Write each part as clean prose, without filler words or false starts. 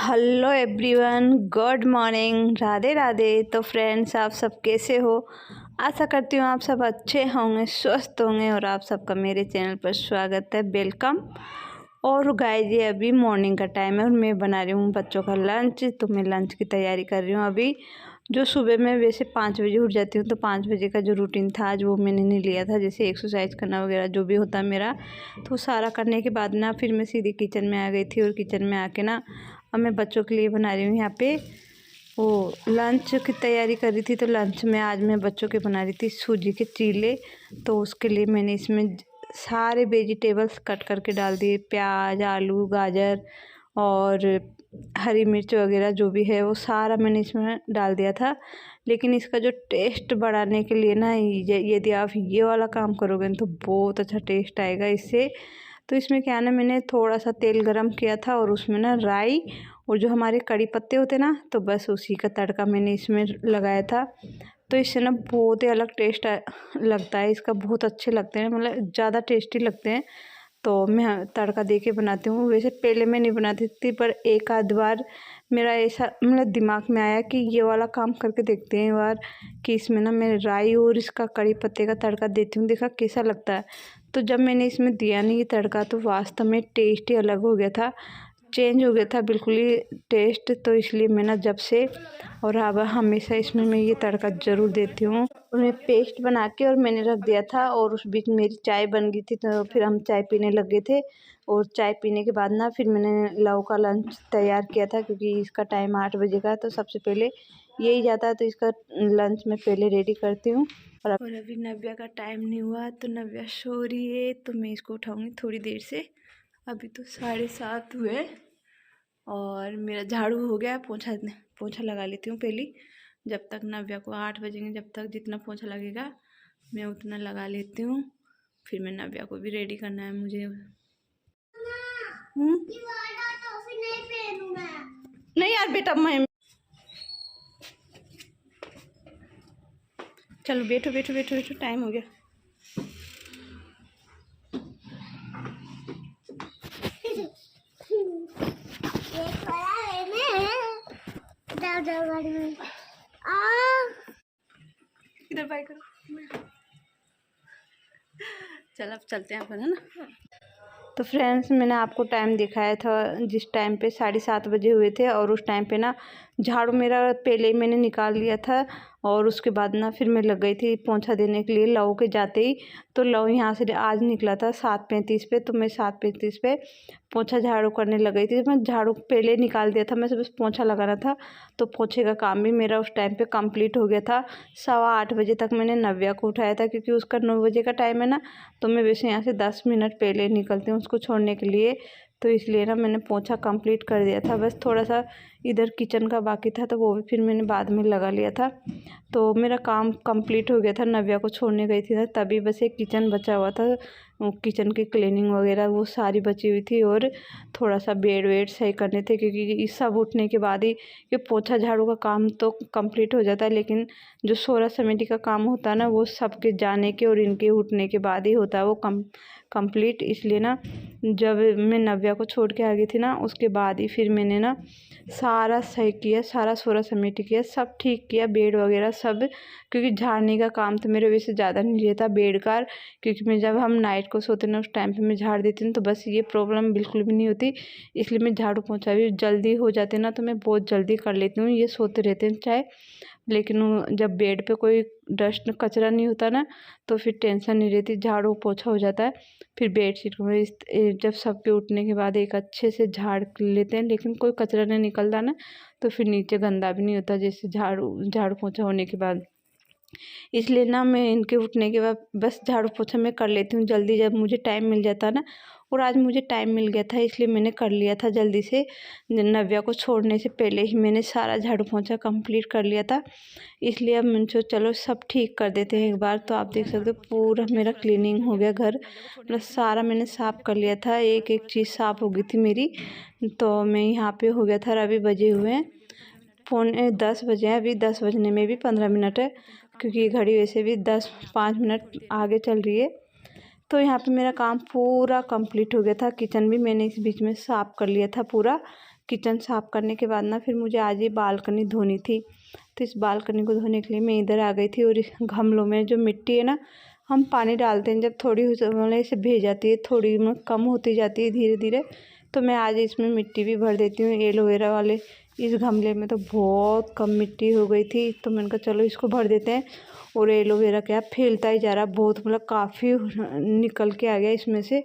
Hello everyone, good morning, Radhe Radhe. तो friends, आप सब कैसे हो? आशा करती हूँ आप सब अच्छे होंगे, स्वस्थ होंगे और आप सबका मेरे चैनल पर स्वागत है, वेलकम। और गाइस, ये अभी मॉर्निंग का टाइम है और मैं बना रही हूँ बच्चों का लंच। तो मैं लंच की तैयारी कर रही हूँ अभी। जो सुबह में वैसे 5 बजे उठ जाती हूँ, तो 5 बजे का जो रूटीन था आज वो मैंने नहीं लिया था। जैसे एक्सरसाइज करना वगैरह जो भी होता है मेरा, तो सारा करने के बाद ना फिर मैं सीधे किचन में आ गई थी। और किचन में आके ना अब मैं बच्चों के लिए बना रही हूँ यहाँ पे वो लंच की तैयारी कर रही थी। तो लंच में आज मैं बच्चों के बना रही थी सूजी के चीले। तो उसके लिए मैंने इसमें सारे वेजिटेबल्स कट करके डाल दिए, प्याज, आलू, गाजर और हरी मिर्च वगैरह जो भी है वो सारा मैंने इसमें डाल दिया था। लेकिन इसका जो टेस्ट बढ़ाने के लिए ना, यदि आप ये वाला काम करोगे तो बहुत अच्छा टेस्ट आएगा इससे। तो इसमें क्या है ना, मैंने थोड़ा सा तेल गरम किया था और उसमें ना राई और जो हमारे कड़ी पत्ते होते ना, तो बस उसी का तड़का मैंने इसमें लगाया था। तो इससे ना बहुत ही अलग टेस्ट लगता है इसका, बहुत अच्छे लगते हैं, मतलब ज़्यादा टेस्टी लगते हैं। तो मैं तड़का दे के बनाती हूँ। वैसे पहले मैं नहीं बनाती थी, पर एक आध बार मेरा ऐसा मतलब दिमाग में आया कि ये वाला काम करके देखते हैं एक बार, कि इसमें ना मैं राई और इसका कड़ी पत्ते का तड़का देती हूँ, देखा कैसा लगता है। तो जब मैंने इसमें दिया नहीं ये तड़का, तो वास्तव में टेस्ट ही अलग हो गया था, चेंज हो गया था बिल्कुल ही टेस्ट। तो इसलिए मैं ना जब से और अब हमेशा इसमें मैं ये तड़का ज़रूर देती हूँ। और मैं पेस्ट बना के और मैंने रख दिया था, और उस बीच मेरी चाय बन गई थी, तो फिर हम चाय पीने लग गए थे। और चाय पीने के बाद ना फिर मैंने लव का लंच तैयार किया था, क्योंकि इसका टाइम 8 बजे का है, तो सबसे पहले यही जाता है, तो इसका लंच मैं पहले रेडी करती हूँ। और अभी नव्या का टाइम नहीं हुआ, तो नव्या सो रही है, तो मैं इसको उठाऊँगी थोड़ी देर से। अभी तो 7:30 हुए और मेरा झाड़ू हो गया। पोछा लगा लेती हूँ पहले, जब तक नव्या को 8 बजेंगे, जब तक जितना पोछा लगेगा मैं उतना लगा लेती हूँ। फिर मैं नव्या को भी रेडी करना है मुझे। नहीं यार बेटा, मैं चलो बैठो बैठो बैठो बैठो, टाइम हो गया। इधर बाय करो। चल अब चलते हैं अपन, है ना। तो फ्रेंड्स, मैंने आपको टाइम दिखाया था जिस टाइम पे 7:30 बजे हुए थे, और उस टाइम पे ना झाड़ू मेरा पहले ही मैंने निकाल लिया था। और उसके बाद ना फिर मैं लग गई थी पोंछा देने के लिए लव के जाते ही। तो लव यहाँ से आज निकला था 7:35 पे, तो मैं 7:35 पे पोंछा झाड़ू करने लग गई थी। मैं झाड़ू पहले निकाल दिया था, मैं बस पोंछा लगाना था। तो पोंछे का काम भी मेरा उस टाइम पे कंप्लीट हो गया था। 8:15 बजे तक मैंने नव्या को उठाया था, क्योंकि उसका 9 बजे का टाइम है ना। तो मैं वैसे यहाँ से 10 मिनट पहले निकलती हूँ उसको छोड़ने के लिए। तो इसलिए ना मैंने पोंछा कंप्लीट कर दिया था, बस थोड़ा सा इधर किचन का बाकी था, तो वो भी फिर मैंने बाद में लगा लिया था। तो मेरा काम कंप्लीट हो गया था, नव्या को छोड़ने गई थी ना, तभी बस एक किचन बचा हुआ था। किचन की क्लीनिंग वगैरह वो सारी बची हुई थी, और थोड़ा सा बेड वेड सही करने थे, क्योंकि इस सब उठने के बाद ही ये पोछा झाड़ू का काम तो कंप्लीट हो जाता है। लेकिन जो सोलह समिति का काम होता है ना, वो सबके जाने के और इनके उठने के बाद ही होता है वो कंप्लीट। इसलिए ना जब मैं नव्या को छोड़ के आ गई थी ना, उसके बाद ही फिर मैंने ना सारा सही किया, सारा सोलह समिति किया, सब ठीक किया, बेड वगैरह सब। क्योंकि झाड़ने का काम तो मेरे वैसे ज़्यादा नहीं रहता बेड का, क्योंकि मैं जब हम नाइट को सोते ना उस टाइम पे मैं झाड़ देती हूँ, तो बस ये प्रॉब्लम बिल्कुल भी नहीं होती। इसलिए मैं झाड़ू पोंछा भी जल्दी हो जाते ना, तो मैं बहुत जल्दी कर लेती हूँ। ये सोते रहते हैं चाहे, लेकिन जब बेड पे कोई डस्ट कचरा नहीं होता ना, तो फिर टेंशन नहीं रहती, झाड़ू पोछा हो जाता है। फिर बेडशीट को जब सबके उठने के बाद एक अच्छे से झाड़ लेते हैं, लेकिन कोई कचरा नहीं निकलता ना, तो फिर नीचे गंदा भी नहीं होता, जैसे झाड़ू पोछा होने के बाद। इसलिए ना मैं इनके उठने के बाद बस झाड़ू पोछा मैं कर लेती हूँ जल्दी, जब मुझे टाइम मिल जाता है ना। और आज मुझे टाइम मिल गया था, इसलिए मैंने कर लिया था जल्दी से। नव्या को छोड़ने से पहले ही मैंने सारा झाड़ू पोछा कंप्लीट कर लिया था। इसलिए अब मैंने सोचा चलो सब ठीक कर देते हैं एक बार। तो आप देख सकते हो पूरा मेरा क्लीनिंग हो गया, घर मतलब सारा मैंने साफ़ कर लिया था, एक एक चीज़ साफ़ हो गई थी मेरी। तो मैं यहाँ पे हो गया था, अभी बजे हुए हैं 9:45 बजे हैं। अभी 10 बजने में भी 15 मिनट है, क्योंकि घड़ी वैसे भी 5 मिनट आगे चल रही है। तो यहाँ पे मेरा काम पूरा कंप्लीट हो गया था। किचन भी मैंने इस बीच में साफ़ कर लिया था पूरा, किचन साफ़ करने के बाद ना फिर मुझे आज ये बालकनी धोनी थी। तो इस बालकनी को धोने के लिए मैं इधर आ गई थी। और गमलों में जो मिट्टी है ना, हम पानी डालते हैं जब थोड़ी मतलब ऐसे भे जाती है, थोड़ी कम होती जाती है धीरे धीरे, तो मैं आज इसमें मिट्टी भी भर देती हूँ। एलोवेरा वाले इस गमले में तो बहुत कम मिट्टी हो गई थी, तो मैंने कहा चलो इसको भर देते हैं। और एलोवेरा क्या फैलता ही जा रहा, बहुत मतलब काफ़ी निकल के आ गया इसमें से,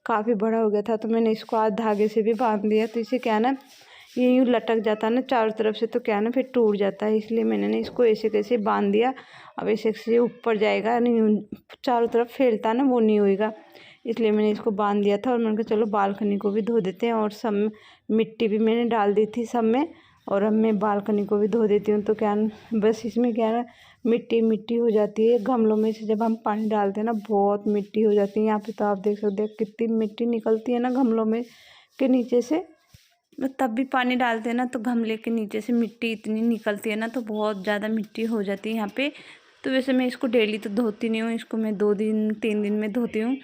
काफ़ी बड़ा हो गया था। तो मैंने इसको आज धागे से भी बांध दिया, तो इसे क्या ना ये यूँ लटक जाता है ना चारों तरफ से, तो क्या ना फिर टूट जाता है, इसलिए मैंने ना इसको ऐसे कैसे बांध दिया। अब ऐसे से ऊपर जाएगा नहीं, चारों तरफ फैलता ना वो नहीं होएगा, इसलिए मैंने इसको बांध दिया था। और मैंने कहा चलो बालकनी को भी धो देते हैं। और सब मिट्टी भी मैंने डाल दी थी सब में, और अब मैं बालकनी को भी धो देती हूँ। तो क्या बस इसमें क्या ना मिट्टी मिट्टी हो जाती है, गमलों में से जब हम पानी डालते हैं ना बहुत मिट्टी हो जाती है। यहाँ पे तो आप देख सकते हैं कितनी मिट्टी निकलती है ना गमलों में के नीचे से। तब भी पानी डालते हैं ना तो गमले के नीचे से मिट्टी इतनी निकलती है ना, तो बहुत ज़्यादा मिट्टी हो जाती है यहाँ पे। तो वैसे मैं इसको डेली तो धोती नहीं हूँ, इसको मैं 2 दिन 3 दिन में धोती हूँ।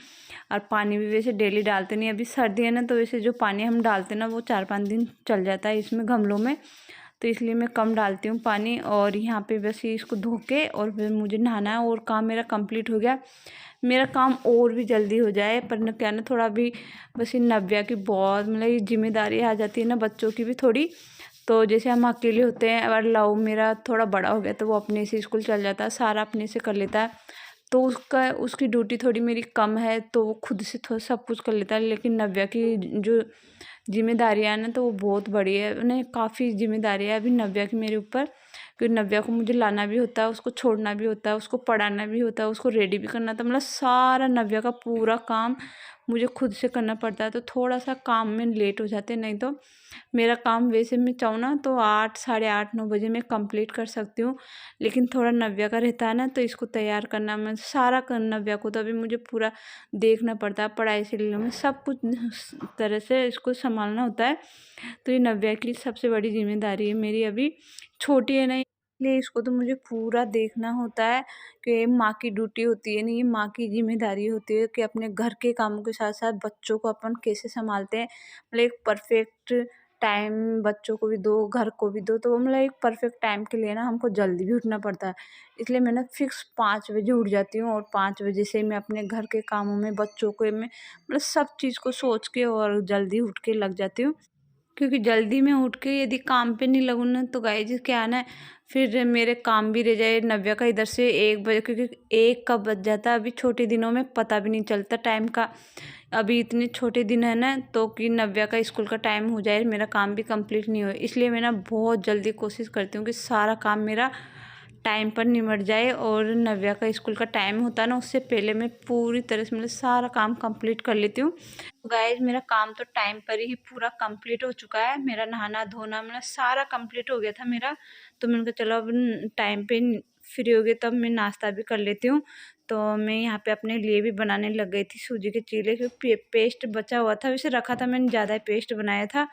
और पानी भी वैसे डेली डालते नहीं, अभी सर्दी है ना, तो वैसे जो पानी हम डालते हैं ना वो 4-5 दिन चल जाता है इसमें गमलों में, तो इसलिए मैं कम डालती हूँ पानी। और यहाँ पे बस इसको धो के और फिर मुझे नहाना है, और काम मेरा कंप्लीट हो गया। मेरा काम और भी जल्दी हो जाए, पर न क्या ना थोड़ा भी बस ये नव्या की बहुत मतलब ये जिम्मेदारी आ जाती है ना बच्चों की भी थोड़ी। तो जैसे हम अकेले होते हैं, और लव मेरा थोड़ा बड़ा हो गया तो वो अपने से स्कूल चल जाता है, सारा अपने से कर लेता है, तो उसकी ड्यूटी थोड़ी मेरी कम है, तो वो खुद से थोड़ा सब कुछ कर लेता है। लेकिन नव्या की जो जिम्मेदारियाँ ना तो वो बहुत बड़ी है, उन्हें काफ़ी जिम्मेदारियाँ अभी नव्या की मेरे ऊपर, क्योंकि नव्या को मुझे लाना भी होता है, उसको छोड़ना भी होता है, उसको पढ़ाना भी होता है, उसको रेडी भी करना था, मतलब सारा नव्या का पूरा काम मुझे खुद से करना पड़ता है। तो थोड़ा सा काम में लेट हो जाते हैं, नहीं तो मेरा काम वैसे मैं चाहूँ ना तो 8 साढ़े 8 9 बजे मैं कंप्लीट कर सकती हूँ। लेकिन थोड़ा नव्या का रहता है ना, तो इसको तैयार करना मैं सारा कर, नव्या को तो अभी मुझे पूरा देखना पड़ता है, पढ़ाई से लेकर मैं सब कुछ तरह से इसको संभालना होता है। तो ये नव्या की सबसे बड़ी जिम्मेदारी है मेरी, अभी छोटी है ना इसलिए इसको तो मुझे पूरा देखना होता है, कि माँ की ड्यूटी होती है, नहीं ये माँ की जिम्मेदारी होती है कि अपने घर के कामों के साथ साथ बच्चों को अपन कैसे संभालते हैं, मतलब एक परफेक्ट टाइम बच्चों को भी दो घर को भी दो, तो मतलब एक परफेक्ट टाइम के लिए ना हमको जल्दी भी उठना पड़ता है। इसलिए मैं ना फिक्स 5 बजे उठ जाती हूँ, और 5 बजे से मैं अपने घर के कामों में बच्चों को मैं मतलब सब चीज़ को सोच के और जल्दी उठ के लग जाती हूँ। क्योंकि जल्दी में उठ के यदि काम पे नहीं लगूँ ना तो गाइज क्या है ना, फिर मेरे काम भी रह जाए। नव्या का इधर से 1 बजे, क्योंकि 1 कब बज जाता है अभी छोटे दिनों में पता भी नहीं चलता टाइम का। अभी इतने छोटे दिन है ना, तो कि नव्या का स्कूल का टाइम हो जाए, मेरा काम भी कंप्लीट नहीं हो, इसलिए मैं ना बहुत जल्दी कोशिश करती हूँ कि सारा काम मेरा टाइम पर निमट जाए। और नव्या का स्कूल का टाइम होता है ना, उससे पहले मैं पूरी तरह से मतलब सारा काम कंप्लीट कर लेती हूँ। गाइज मेरा काम तो टाइम पर ही पूरा कंप्लीट हो चुका है, मेरा नहाना धोना मतलब सारा कंप्लीट हो गया था मेरा। तो मैंने कहा चलो अब टाइम पे फ्री हो गए तब मैं नाश्ता भी कर लेती हूँ। तो मैं यहाँ पे अपने लिए भी बनाने लग गई थी सूजी के चीले, क्योंकि पेस्ट बचा हुआ था, वैसे रखा था मैंने, ज़्यादा पेस्ट बनाया था।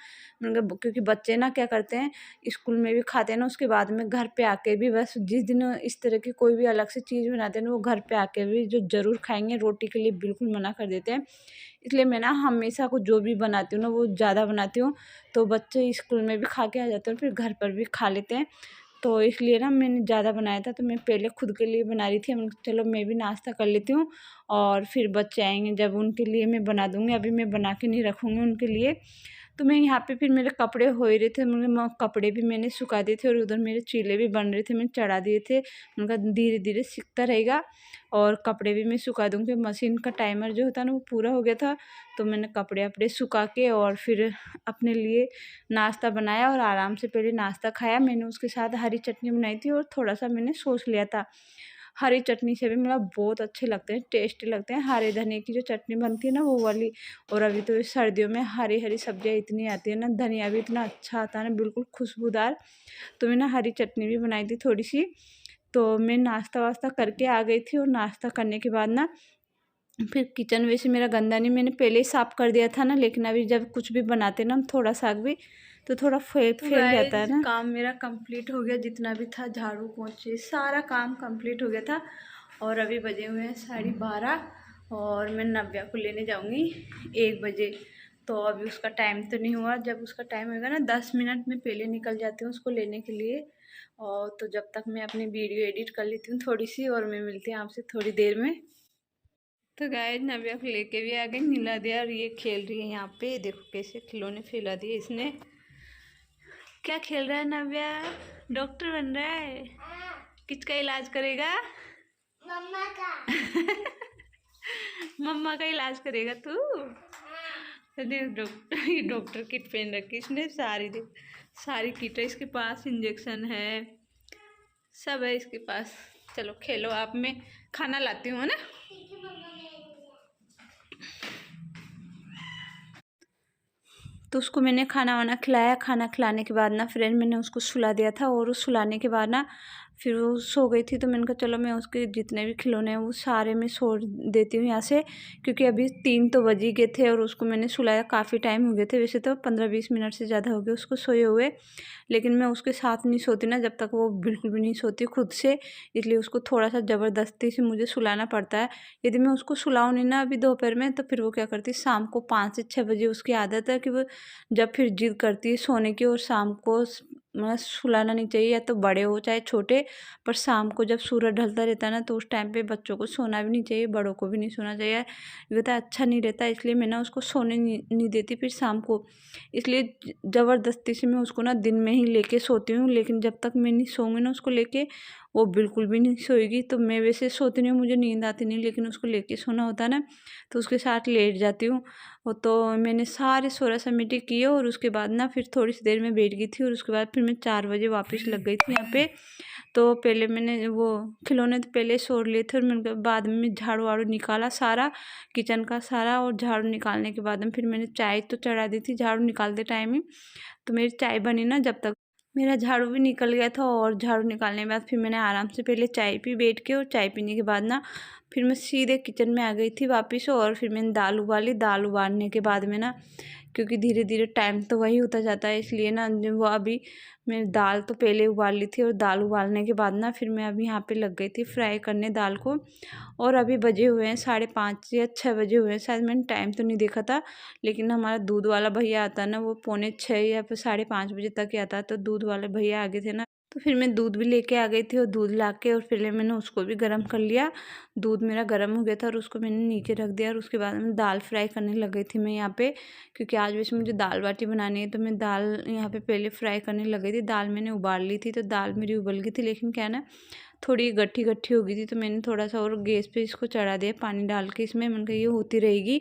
मैंने कहा क्योंकि बच्चे ना क्या करते हैं स्कूल में भी खाते हैं ना, उसके बाद में घर पे आके भी बस जिस दिन इस तरह की कोई भी अलग से चीज़ बनाते हैं ना, वो घर पे आके भी जो ज़रूर खाएंगे, रोटी के लिए बिल्कुल मना कर देते हैं। इसलिए मैं ना हमेशा को जो भी बनाती हूँ ना वो ज़्यादा बनाती हूँ, तो बच्चे स्कूल में भी खा के आ जाते हैं, फिर घर पर भी खा लेते हैं। तो इसलिए ना मैंने ज़्यादा बनाया था, तो मैं पहले खुद के लिए बना रही थी, मैंने कहा चलो मैं भी नाश्ता कर लेती हूँ, और फिर बच्चे आएंगे जब उनके लिए मैं बना दूँगी, अभी मैं बना के नहीं रखूँगी उनके लिए। तो मैं यहाँ पे फिर मेरे कपड़े हो ही रहे थे, कपड़े भी मैंने सुखा दिए थे, और उधर मेरे चीले भी बन रहे थे, मैंने चढ़ा दिए थे, उनका धीरे धीरे सीखता रहेगा। और कपड़े भी मैं सुखा दूँगी, मशीन का टाइमर जो होता है ना वो पूरा हो गया था, तो मैंने कपड़े अपड़े सुखा के और फिर अपने लिए नाश्ता बनाया, और आराम से पहले नाश्ता खाया मैंने, उसके साथ हरी चटनी बनाई थी और थोड़ा सा मैंने सॉस लिया था। हरी चटनी से भी मतलब बहुत अच्छे लगते हैं, टेस्टी लगते हैं, हरे धनिया की जो चटनी बनती है ना वो वाली। और अभी तो सर्दियों में हरी हरी सब्जियाँ इतनी आती है ना, धनिया भी इतना अच्छा आता है ना, बिल्कुल खुशबूदार। तो मैंने हरी चटनी भी बनाई थी थोड़ी सी। तो मैं नाश्ता वास्ता करके आ गई थी, और नाश्ता करने के बाद ना फिर किचन वैसे मेरा गंदा नहीं, मैंने पहले ही साफ़ कर दिया था ना, लेकिन अभी जब कुछ भी बनाते ना हम थोड़ा सा भी तो थोड़ा फैल जाता है ना। काम मेरा कंप्लीट हो गया, जितना भी था झाड़ू पोंछे सारा काम कंप्लीट हो गया था, और अभी बजे हुए हैं 12:30, और मैं नव्या को लेने जाऊंगी 1 बजे। तो अभी उसका टाइम तो नहीं हुआ, जब उसका टाइम होगा ना 10 मिनट में पहले निकल जाती हूँ उसको लेने के लिए। और तो जब तक मैं अपनी वीडियो एडिट कर लेती हूँ थोड़ी सी, और मैं मिलती हूँ आपसे थोड़ी देर में। तो गाइस नव्या को लेके भी आ गई, नीला दिया, और ये खेल रही है यहाँ पे। देखो कैसे खिलौने फैला दिए इसने। क्या खेल रहा है नव्या? डॉक्टर बन रहा है? किसका इलाज करेगा? मम्मा का। मम्मा का इलाज करेगा तू? देख डॉक्टर, डॉक्टर किट पहन रखी इसने सारी। देख सारी किट है इसके पास, इंजेक्शन है, सब है इसके पास। चलो खेलो आप, मैं खाना लाती हूँ, है ना। तो उसको मैंने खाना वाना खिलाया। खाना खिलाने के बाद ना फ्रेंड मैंने उसको सुला दिया था, और उस सुलाने के बाद ना फिर वो सो गई थी। तो मैंने कहा चलो मैं उसके जितने भी खिलौने हैं वो सारे मैं छोड़ देती हूँ यहाँ से, क्योंकि अभी 3 तो बज ही गए थे और उसको मैंने सुलाया काफ़ी टाइम हो गए थे। वैसे तो 15-20 मिनट से ज़्यादा हो गए उसको सोए हुए, लेकिन मैं उसके साथ नहीं सोती ना जब तक वो बिल्कुल भी नहीं सोती खुद से, इसलिए उसको थोड़ा सा ज़बरदस्ती से मुझे सुलाना पड़ता है। यदि मैं उसको सुलाऊँ नहीं ना अभी दोपहर में, तो फिर वो क्या करती है, शाम को 5 से 6 बजे उसकी आदत है कि वो जब फिर जिद करती है सोने की। और शाम को मतलब सुलाना नहीं चाहिए, या तो बड़े हो चाहे छोटे, पर शाम को जब सूरज ढलता रहता है ना तो उस टाइम पे बच्चों को सोना भी नहीं चाहिए, बड़ों को भी नहीं सोना चाहिए। ये होता है अच्छा नहीं रहता, इसलिए मैं ना उसको सोने नहीं देती फिर शाम को। इसलिए ज़बरदस्ती से मैं उसको ना दिन में ही लेके सोती हूँ, लेकिन जब तक मैं नहीं सोऊंगी ना उसको लेके, वो बिल्कुल भी नहीं सोएगी। तो मैं वैसे सोती नहीं हूँ, मुझे नींद आती नहीं, लेकिन उसको लेके सोना होता है ना, तो उसके साथ लेट जाती हूँ। तो मैंने सारे सोलह समिति किए, और उसके बाद ना फिर थोड़ी सी देर में बैठ गई थी, और उसके बाद फिर मैं 4 बजे वापस लग गई थी यहाँ पे। तो पहले मैंने वो खिलौने तो पहले छोड़ लिए थे, और मैंने बाद में मैं झाड़ू वाड़ू निकाला सारा किचन का सारा, और झाड़ू निकालने के बाद में फिर मैंने चाय तो चढ़ा दी थी झाड़ू निकालते टाइम ही। तो मेरी चाय बनी ना, जब तक मेरा झाड़ू भी निकल गया था, और झाड़ू निकालने के बाद फिर मैंने आराम से पहले चाय पी बैठ के, और चाय पीने के बाद ना फिर मैं सीधे किचन में आ गई थी वापस। और फिर मैंने दाल उबाली। दाल उबालने के बाद में ना, क्योंकि धीरे धीरे टाइम तो वही होता जाता है, इसलिए ना वो अभी मैंने दाल तो पहले उबाल ली थी, और दाल उबालने के बाद ना फिर मैं अभी यहाँ पे लग गई थी फ्राई करने दाल को। और अभी बजे हुए हैं 5:30 या 6 बजे हुए हैं शायद, मैंने टाइम तो नहीं देखा था। लेकिन हमारा दूध वाला भैया आता है ना, वो 4:45 या फिर 5:30 बजे तक ही आता है। तो दूध वाले भैया आ गए थे ना, तो फिर मैं दूध भी लेके आ गई थी, और दूध ला के और पहले मैंने उसको भी गर्म कर लिया। दूध मेरा गर्म हो गया था, और उसको मैंने नीचे रख दिया, और उसके बाद मैं दाल फ्राई करने लग गई थी मैं यहाँ पे, क्योंकि आज वैसे मुझे दाल बाटी बनानी है। तो मैं दाल यहाँ पे पहले फ्राई करने लग गई थी। दाल मैंने उबाल ली थी, तो दाल मेरी उबल गई थी, लेकिन क्या ना थोड़ी गट्ठी गट्ठी हो गई थी। तो मैंने थोड़ा सा और गैस पे इसको चढ़ा दिया पानी डाल के इसमें। मैंने कहा ये होती रहेगी,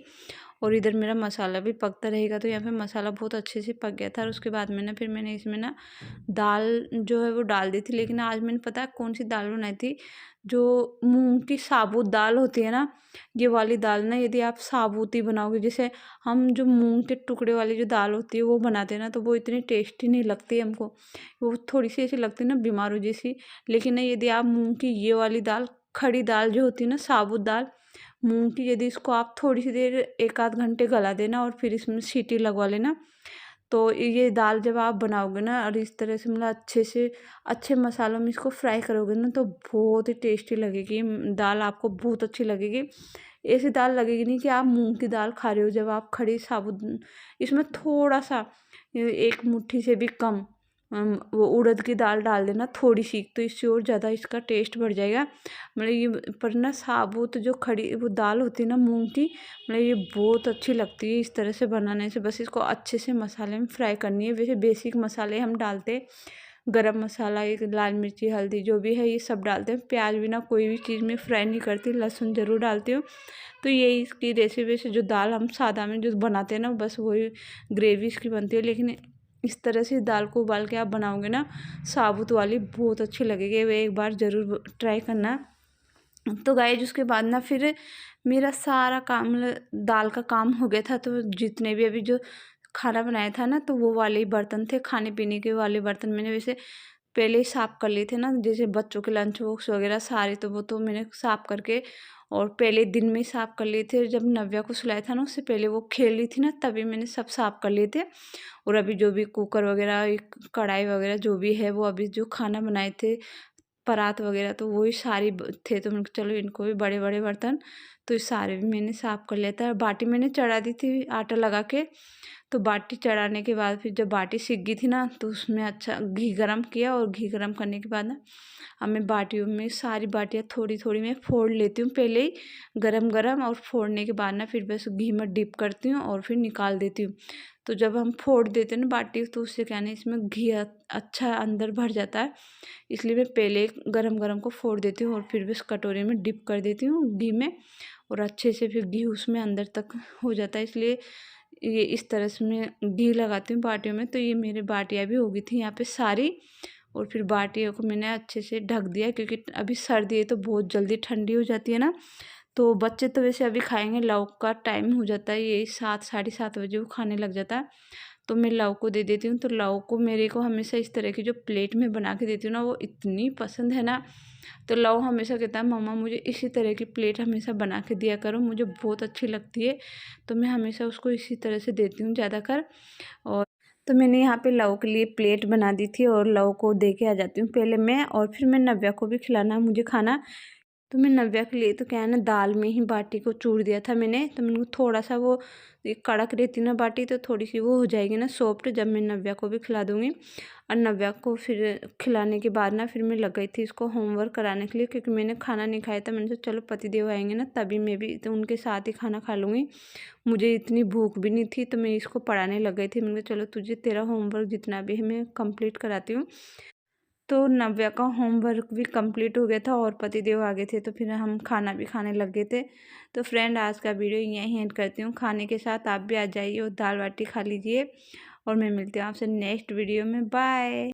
और इधर मेरा मसाला भी पकता रहेगा। तो यहाँ पे मसाला बहुत अच्छे से पक गया था, और उसके बाद में ना फिर मैंने इसमें ना दाल जो है वो डाल दी थी। लेकिन आज मैंने पता है कौन सी दाल बनाई थी, जो मूंग की साबुत दाल होती है ना, ये वाली दाल ना यदि आप साबुत ही बनाओगे, जैसे हम जो मूंग के टुकड़े वाली जो दाल होती है वो बनाते हैं ना, तो वो इतनी टेस्टी नहीं लगती हमको। वो थोड़ी सी ऐसी लगती है ना बीमारू जैसी। लेकिन ना यदि आप मूंग की ये वाली दाल, खड़ी दाल जो होती है ना साबुत दाल मूंग की, यदि इसको आप थोड़ी सी देर 1-8 घंटे गला देना, और फिर इसमें सीटी लगवा लेना, तो ये दाल जब आप बनाओगे ना, और इस तरह से मतलब अच्छे से अच्छे मसालों में इसको फ्राई करोगे ना, तो बहुत ही टेस्टी लगेगी दाल, आपको बहुत अच्छी लगेगी। ऐसी दाल लगेगी नहीं कि आप मूंग की दाल खा रहे हो। जब आप खड़ी साबुत इसमें थोड़ा सा 1 मुट्ठी से भी कम वो उड़द की दाल डाल देना थोड़ी सी, तो इससे और ज़्यादा इसका टेस्ट बढ़ जाएगा। मतलब ये पर ना साबुत जो खड़ी वो दाल होती है ना मूंग की, मतलब ये बहुत अच्छी लगती है इस तरह से बनाने से। बस इसको अच्छे से मसाले में फ्राई करनी है। वैसे बेसिक मसाले हम डालते, गरम मसाला, एक लाल मिर्ची, हल्दी जो भी है ये सब डालते हैं। प्याज बिना कोई भी चीज़ में फ्राई नहीं करती, लहसुन ज़रूर डालती हूँ। तो यही इसकी रेसिपी से जो दाल हम सादा में जो बनाते हैं ना, बस वही ग्रेवी इसकी बनती है। लेकिन इस तरह से दाल को उबाल के आप बनाओगे ना साबुत वाली, बहुत अच्छी लगेगी। वो एक बार ज़रूर ट्राई करना। तो गाइस उसके बाद ना फिर मेरा सारा काम मतलब दाल का काम हो गया था। तो जितने भी अभी जो खाना बनाया था ना, तो वो वाले ही बर्तन थे, खाने पीने के वाले बर्तन मैंने वैसे पहले ही साफ़ कर लिए थे ना, जैसे बच्चों के लंच बॉक्स वगैरह सारे, तो वो तो मैंने साफ़ करके और पहले दिन में ही साफ़ कर लिए थे। जब नव्या को सुलाया था ना, उससे पहले वो खेल रही थी ना, तभी मैंने सब साफ़ कर लिए थे। और अभी जो भी कुकर वगैरह, कढ़ाई वगैरह जो भी है, वो अभी जो खाना बनाए थे परात वगैरह, तो वही सारी थे। तो मैंने चलो इनको भी बड़े बड़े बर्तन, तो ये सारे भी मैंने साफ़ कर लिया था। बाटी मैंने चढ़ा दी थी आटा लगा के। तो बाटी चढ़ाने के बाद फिर जब बाटी सिक गई थी ना, तो उसमें अच्छा घी गरम किया, और घी गरम करने के बाद ना अब मैं बाटियों में सारी बाटियाँ थोड़ी थोड़ी मैं फोड़ लेती हूँ पहले ही गरम गरम, और फोड़ने के बाद ना फिर बस घी में डिप करती हूँ और फिर निकाल देती हूँ। तो जब हम फोड़ देते हैं ना बाटी, तो उससे क्या है इसमें घी अच्छा अंदर भर जाता है, इसलिए मैं पहले गरम गरम को फोड़ देती हूँ और फिर बस कटोरे में डिप कर देती हूँ घी में, और अच्छे से फिर घी उसमें अंदर तक हो जाता है। इसलिए ये इस तरह से मैं घी लगाती हूँ बाटियों में। तो ये मेरी बाटियाँ भी हो गई थी यहाँ पे सारी, और फिर बाटियों को मैंने अच्छे से ढक दिया, क्योंकि अभी सर्दी है तो बहुत जल्दी ठंडी हो जाती है ना। तो बच्चे तो वैसे अभी खाएंगे, लौक का टाइम हो जाता है, यही 7 साढ़े 7 बजे वो खाने लग जाता है। तो मैं लौक को दे देती हूँ। तो लौक को मेरे को हमेशा इस तरह की जो प्लेट में बना के देती हूँ ना, वो इतनी पसंद है ना। तो लौ हमेशा कहता है मम्मा मुझे इसी तरह की प्लेट हमेशा बना के दिया करो, मुझे बहुत अच्छी लगती है। तो मैं हमेशा उसको इसी तरह से देती हूँ ज़्यादातर। और तो मैंने यहाँ पे लौ के लिए प्लेट बना दी थी, और लौ को दे के आ जाती हूँ पहले मैं, और फिर मैं नव्या को भी खिलाना मुझे खाना। तो मैं नव्या के लिए तो क्या है ना, दाल में ही बाटी को चूर दिया था मैंने। तो मैंने थोड़ा सा वो कड़क रहती ना बाटी, तो थोड़ी सी वो हो जाएगी ना सॉफ्ट, जब मैं नव्या को भी खिला दूँगी। और नव्या को फिर खिलाने के बाद ना फिर मैं लग गई थी इसको होमवर्क कराने के लिए, क्योंकि मैंने खाना नहीं खाया था। मैंने सोचा चलो पतिदेव आएंगे ना तभी मैं भी तो उनके साथ ही खाना खा लूँगी। मुझे इतनी भूख भी नहीं थी, तो मैं इसको पढ़ाने लग गई थी। मैंने कहा चलो तुझे तेरा होमवर्क जितना भी है मैं कंप्लीट कराती हूँ। तो नव्या का होमवर्क भी कंप्लीट हो गया था, और पतिदेव आ गए थे, तो फिर हम खाना भी खाने लग गए थे। तो फ्रेंड आज का वीडियो यहीं एंड करती हूँ। खाने के साथ आप भी आ जाइए और दाल बाटी खा लीजिए, और मैं मिलती हूँ आपसे नेक्स्ट वीडियो में। बाय।